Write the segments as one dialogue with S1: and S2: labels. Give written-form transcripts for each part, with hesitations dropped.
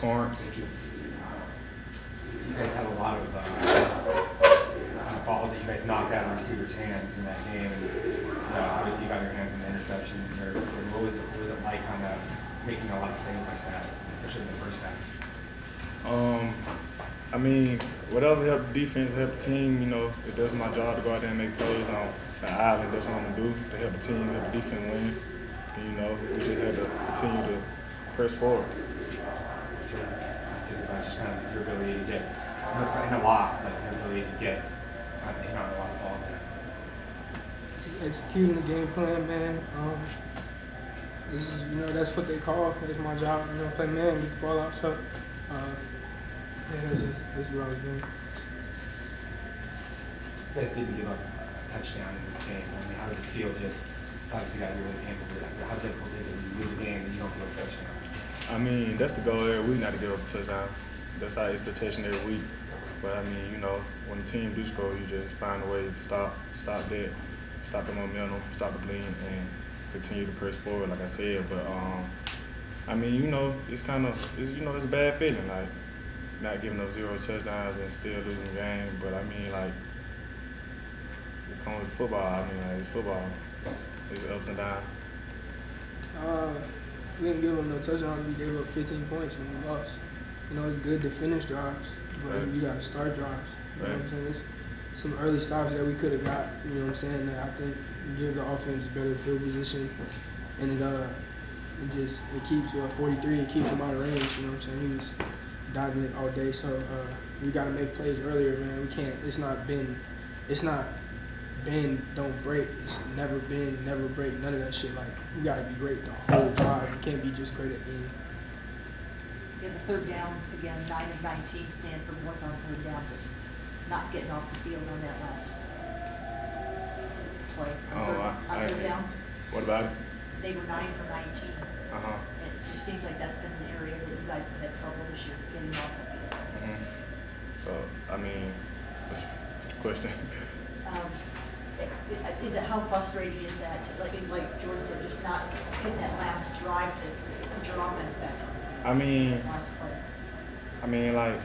S1: Torrance.
S2: Thank you. You guys had a lot of balls that you guys knocked out of receivers' hands in that game, and obviously you got your hands on the interception. What was it like kind of making a lot of things like that, especially in the first half?
S1: I mean, whatever help the defense, help the team, you know, if that's my job to go out there and make plays on the island, that's what I'm going to do, to help the team, help the defense win. And, you know, we just had to continue to press forward.
S2: Sure. Think about just kind of your ability to get, it's in a loss, but your ability to get hit on a lot of balls there.
S3: Just executing the game plan, man. This is, you know, that's what they call. It's my job, you know, play man, get the ball out. So, yeah, that's what I was doing.
S2: You guys didn't give up a touchdown in this game. I mean, how does it feel? Just it's obviously got to be really painful. But how difficult is it when you lose a game and you don't give up a touchdown?
S1: I mean, that's the goal every week, not to give up a touchdown. That's our expectation every week. But, I mean, you know, when the team do score, you just find a way to stop that, stop the momentum, stop the bleeding, and continue to press forward, like I said. But, I mean, you know, it's a bad feeling, like, not giving up 0 touchdowns and still losing the game. But, I mean, like, it comes with football. I mean, like, it's football. It's ups and downs.
S3: We didn't give up no touchdowns. We gave up 15 points and we lost. You know, it's good to finish drives, but you got to start drives. You know what I'm saying? It's some early stops that we could have got, you know what I'm saying, that I think give the offense better field position. And it keeps 43, it keeps him out of range, you know what I'm saying? He was diving it all day, so we got to make plays earlier, man. We can't, it's not bend, don't break. It's never bend, never break, none of that shit. Like, we got to be great the whole drive. We can't be just great at the end.
S4: In the third down, again, 9 of 19, Stanford was on third down, just not getting off the field on that last play. On third down.
S1: What about it?
S4: They were 9 for 19.
S1: Uh-huh.
S4: And it just seems like that's been an area that you guys have had trouble this year, is getting off the field.
S1: Mm-hmm. So, I mean, what's the question?
S4: Is it how frustrating is that? Like Jordan said, just not hitting that last drive to put your offense back on.
S1: I mean,
S4: Last play.
S1: Like,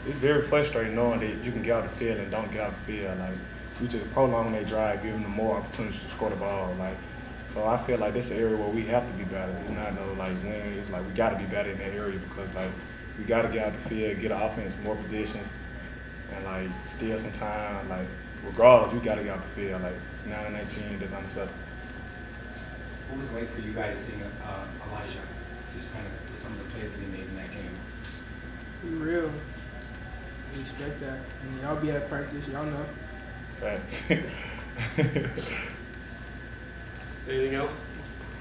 S1: it's very frustrating knowing that you can get out the field and don't get out the field. Like, we just prolong their drive, giving them more opportunities to score the ball. Like, so I feel like this is an area where we have to be better. It's not no like win. It's like we got to be better in that area because like we got to get out the field, get our offense more positions, and like steal some time. Like regardless, we got to get out the field. Like 9 and 19, that's unacceptable.
S2: What was it like for you guys seeing Elijah? Just kind of some of the plays that he made in that game.
S3: He real. We expect that. I mean, y'all be at practice, y'all know.
S1: Facts.
S5: Anything else?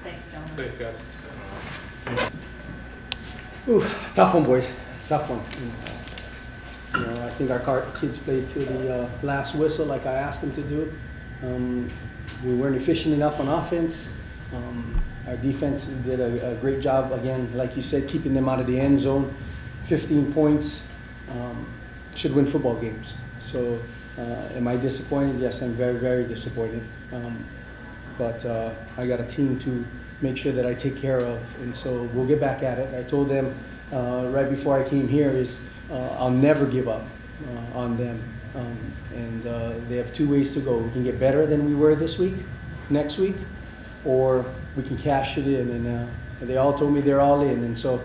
S4: Thanks, gentlemen.
S5: Thanks, guys.
S6: Ooh, tough one, boys. Tough one. You know, I think our kids played to the last whistle like I asked them to do. We weren't efficient enough on offense. Our defense did a great job, again, like you said, keeping them out of the end zone. 15 points should win football games. So am I disappointed? Yes, I'm very, very disappointed. But I got a team to make sure that I take care of, and so we'll get back at it. I told them right before I came here is I'll never give up on them, and they have 2 ways to go. We can get better than we were this week, next week, or we can cash it in, and they all told me they're all in, and so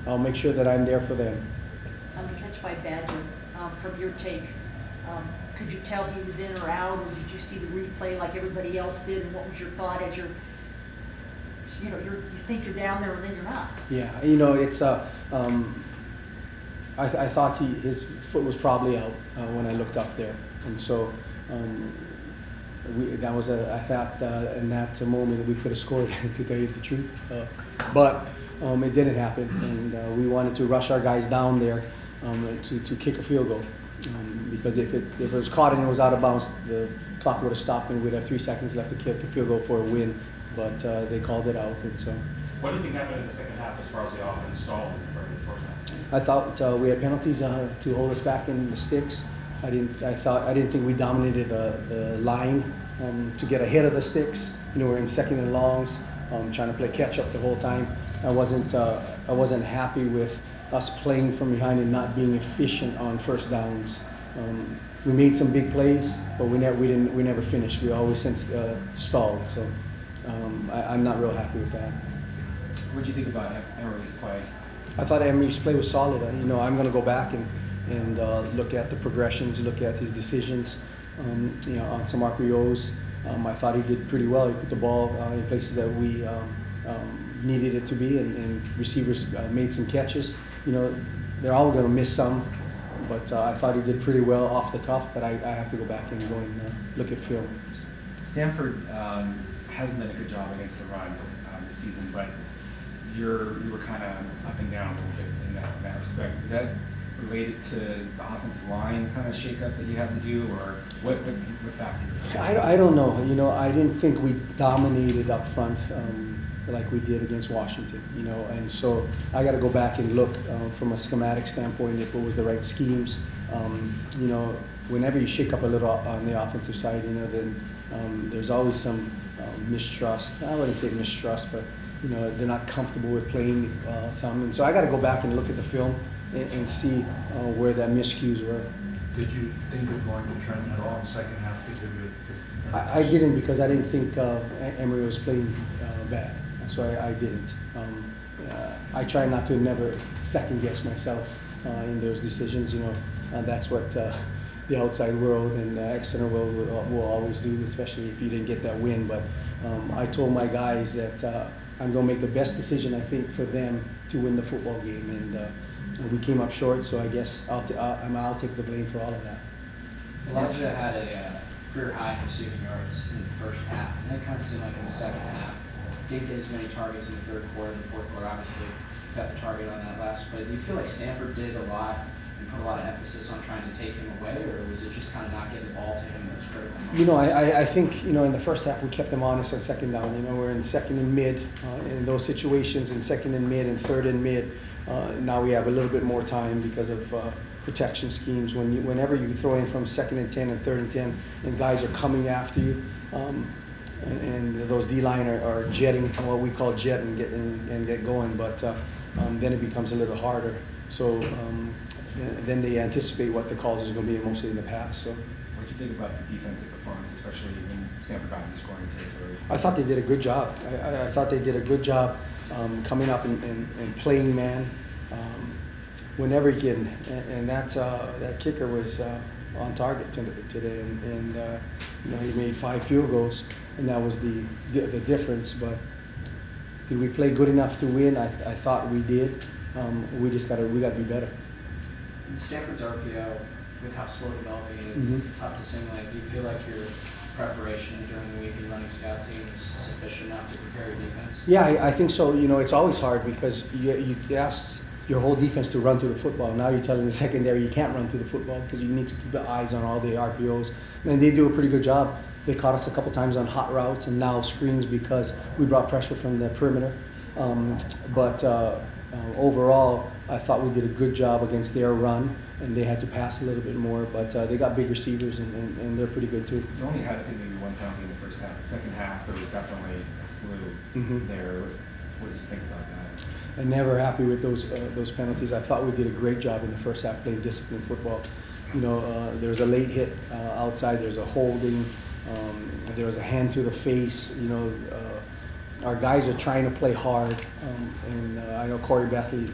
S6: I'll make sure that I'm there for them.
S4: On the catch by Badger, from your take, could you tell he was in or out, or did you see the replay like everybody else did? And what was your thought as you think you're down there and then you're not?
S6: Yeah, you know, it's I thought his foot was probably out when I looked up there, and so I thought in that moment we could have scored to tell you the truth, but it didn't happen, and we wanted to rush our guys down there to kick a field goal. Because if it was caught and it was out of bounds, the clock would have stopped and we'd have 3 seconds left to kick a field goal for a win. But they called it out, and so.
S2: What do you think happened in the second half as far as the offense stalled compared to the first half?
S6: I thought we had penalties to hold us back in the sticks. I didn't think we dominated the line to get ahead of the sticks. You know, we're in second and longs, trying to play catch up the whole time. I wasn't happy with us playing from behind and not being efficient on first downs. We made some big plays, but we never finished. We always stalled. So I'm not real happy with that.
S2: What do you think about Emery's play?
S6: I thought Emery's play was solid. I'm going to go back and look at the progressions, look at his decisions. On some RPOs, I thought he did pretty well. He put the ball in places that we needed it to be, and receivers made some catches. They're all going to miss some, but I thought he did pretty well off the cuff. But I have to go back and go and look at film.
S2: Stanford hasn't done a good job against the run this season, but you were kind of up and down a little bit in that respect. Is that related to the offensive line kind of shakeup that you had to do, or what factor?
S6: I don't know. I didn't think we dominated up front like we did against Washington. And so I got to go back and look from a schematic standpoint if it was the right schemes. Whenever you shake up a little on the offensive side, then there's always some mistrust. I wouldn't say mistrust, but they're not comfortable with playing some. And so I got to go back and look at the film and see where that miscues were.
S7: Did you think of going to Trenton at all in the second half?
S6: I didn't, because I didn't think Emery was playing bad, so I didn't. I try not to never second guess myself in those decisions. That's what the outside world and external world will always do, especially if you didn't get that win. But I told my guys that I'm going to make the best decision I think for them to win the football game, and we came up short. So I guess I'll take the blame for all of that.
S8: Elijah had a career high in receiving yards in the first half, and then it kind of seemed like in the second half, didn't get as many targets in the third quarter. In the fourth quarter, obviously, got the target on that last play. Do you feel like Stanford did a lot and put a lot of emphasis on trying to take him away, or was it just kind of not getting the ball to him that was critical?
S6: I think, in the first half we kept them honest on second down. We're in second and mid in those situations, in second and mid and third and mid. Now we have a little bit more time because of protection schemes. Whenever you throw in from second and 10 and third and 10, and guys are coming after you, and those D-line are jetting, what we call jet and get going, but then it becomes a little harder. So then they anticipate what the calls is going to be mostly in the pass. So.
S2: What do you think about the defensive performance, especially when Stanford got in the scoring territory?
S6: I thought they did a good job. I thought they did a good job coming up and playing man whenever he can. And that kicker was on target today, and he made 5 field goals, and that was the difference. But did we play good enough to win? I thought we did. We just got to be better.
S8: Stanford's RPO, with how slow developing it is, it's tough to simulate. Do you feel like your preparation during the week and running scout team is sufficient enough to prepare your defense?
S6: Yeah, I think so. It's always hard because you asked your whole defense to run to the football. Now you're telling the secondary you can't run to the football because you need to keep the eyes on all the RPOs. And they do a pretty good job. They caught us a couple times on hot routes and now screens because we brought pressure from the perimeter. But overall, I thought we did a good job against their run, and they had to pass a little bit more. But they got big receivers, and they're pretty good too.
S2: You only had, I think, maybe one penalty in the first half. The second half, there was definitely a slew there. What did you think about that?
S6: I'm never happy with those penalties. I thought we did a great job in the first half playing disciplined football. There's a late hit outside. There's a holding. There was a hand to the face. Our guys are trying to play hard, and I know Corey Bethley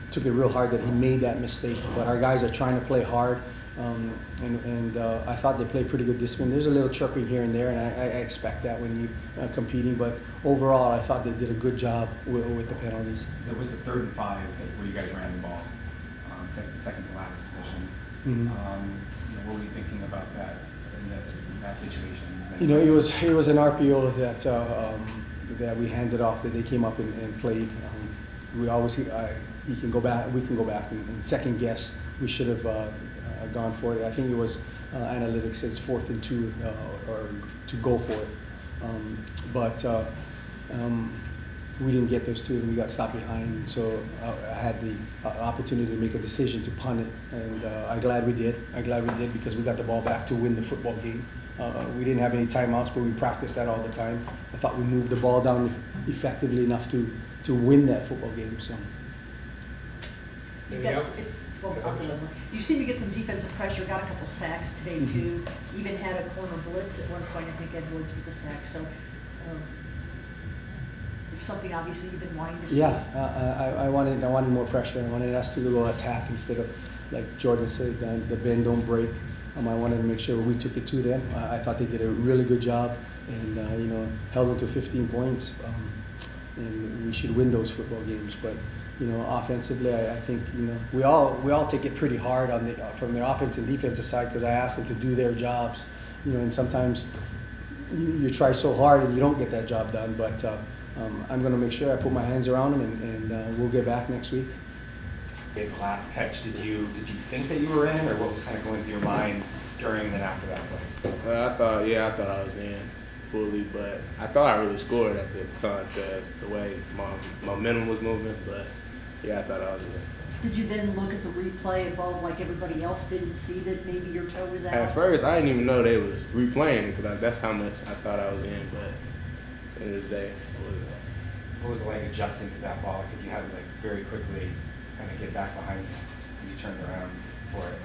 S6: took it real hard that he made that mistake. But our guys are trying to play hard, and I thought they played pretty good discipline. There's a little chirping here and there, and I expect that when you're competing. But overall, I thought they did a good job with the penalties.
S2: There was a 3rd and 5 where you guys ran the ball, second to last position. What were you thinking about that in that situation?
S6: It was an RPO that we handed off, that they came up and played. We can go back and second guess. We should have gone for it. I think it was analytics says 4th and 2 or to go for it. But we didn't get those two, and we got stopped behind. And so I had the opportunity to make a decision to punt it, and I'm glad we did. Because we got the ball back to win the football game. We didn't have any timeouts, but we practiced that all the time. I thought we moved the ball down effectively enough to to win that football game. So.
S5: Anything else?
S4: You seem to get some defensive pressure, got a couple sacks today too, even had a corner blitz at one point, I think Ed Woods with the sack, so it's something obviously you've been wanting to see.
S6: Yeah, I wanted more pressure. I wanted us to go attack instead of, like Jordan said, the bend don't break. I wanted to make sure we took it to them. I thought they did a really good job and held them to 15 points. And we should win those football games. But offensively, I think we all take it pretty hard on from the offense and defensive side because I asked them to do their jobs. And sometimes you try so hard and you don't get that job done. But I'm going to make sure I put my hands around them and we'll get back next week.
S2: Okay, the last catch, did you think that you were in, or what was kind of going through your mind during and after that play?
S9: Well, I thought I was in fully, but I thought I really scored at the time because the way my momentum was moving. But yeah, I thought I was in.
S4: Did you then look at the replay above like everybody else did and see that maybe your toe was out?
S9: At first, I didn't even know they was replaying it because that's how much I thought I was in. But at the end of the day, I wasn't.
S2: What was it like adjusting to that ball? Because you had to very quickly kind of get back behind you and you turned around for it.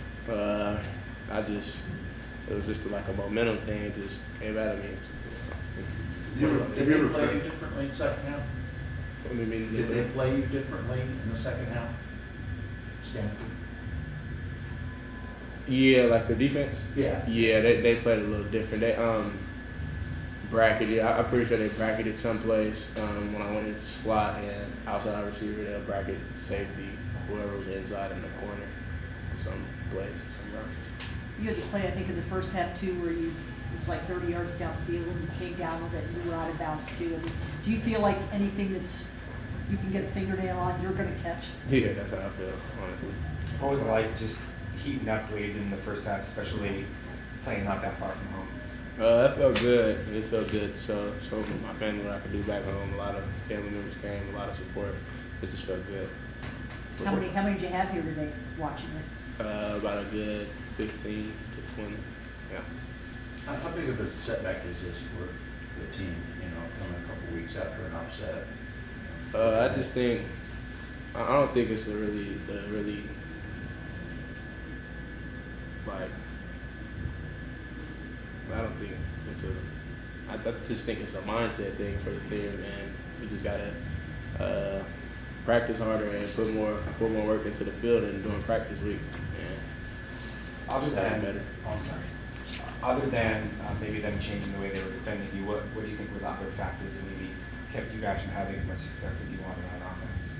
S9: It was just like a momentum thing. It just came out of me.
S7: Did they play you differently in the second half?
S9: What do you mean?
S7: Did they play you differently in the second half? Stanford?
S9: Yeah, like the defense?
S7: Yeah.
S9: Yeah, they played a little different. They bracketed. I'm pretty sure they bracketed someplace when I went into slot and outside receiver. They'll bracket safety, whoever was inside in the corner, some plays, some runs.
S4: You had the play, I think, in the first half too, where it was like 30 yards downfield and you came down with it and you were out of bounds too. I mean, do you feel like anything you can get a fingernail on, you're going to catch?
S9: Yeah, that's how I feel, honestly.
S2: What was it like just heating up late in the first half, especially playing not that far from home?
S9: That felt good. It felt good. So my family what I could do back home. A lot of family members came, a lot of support. It just felt good.
S4: How many did you have here today watching it?
S9: About a good 15 to 20. Yeah.
S7: How big of a setback is this for the team, coming a couple weeks after an upset?
S9: I just think, I don't think it's really like, I don't think it's I just think it's a mindset thing for the team, and we just gotta practice harder and put more work into the field and during practice week. And
S2: Other than,
S9: better.
S2: oh, I'm sorry. Other than maybe them changing the way they were defending you, what do you think were the other factors that maybe kept you guys from having as much success as you wanted on offense?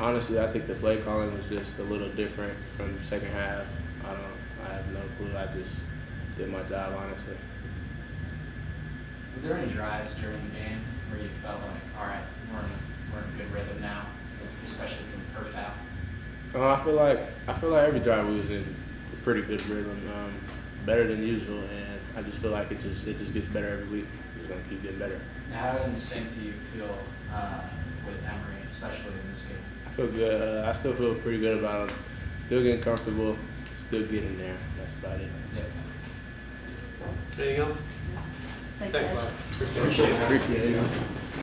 S9: Honestly, I think the play calling was just a little different from the second half. I have no clue. I just did my job, honestly.
S8: Were there any drives during the game where you felt like, all right, we're in a good rhythm now, especially from the first half?
S9: I feel like every drive we was in a pretty good rhythm, better than usual, and I just feel like it just gets better every week. It's gonna keep getting better.
S8: Now, how in sync do you feel with Emery, especially in this game?
S9: I feel good. I still feel pretty good about him. Still getting comfortable. Still getting there. That's about it.
S8: Yep.
S5: Anything else?
S4: Thanks,
S5: Thanks,
S4: guys.
S5: Bob.
S9: Appreciate it.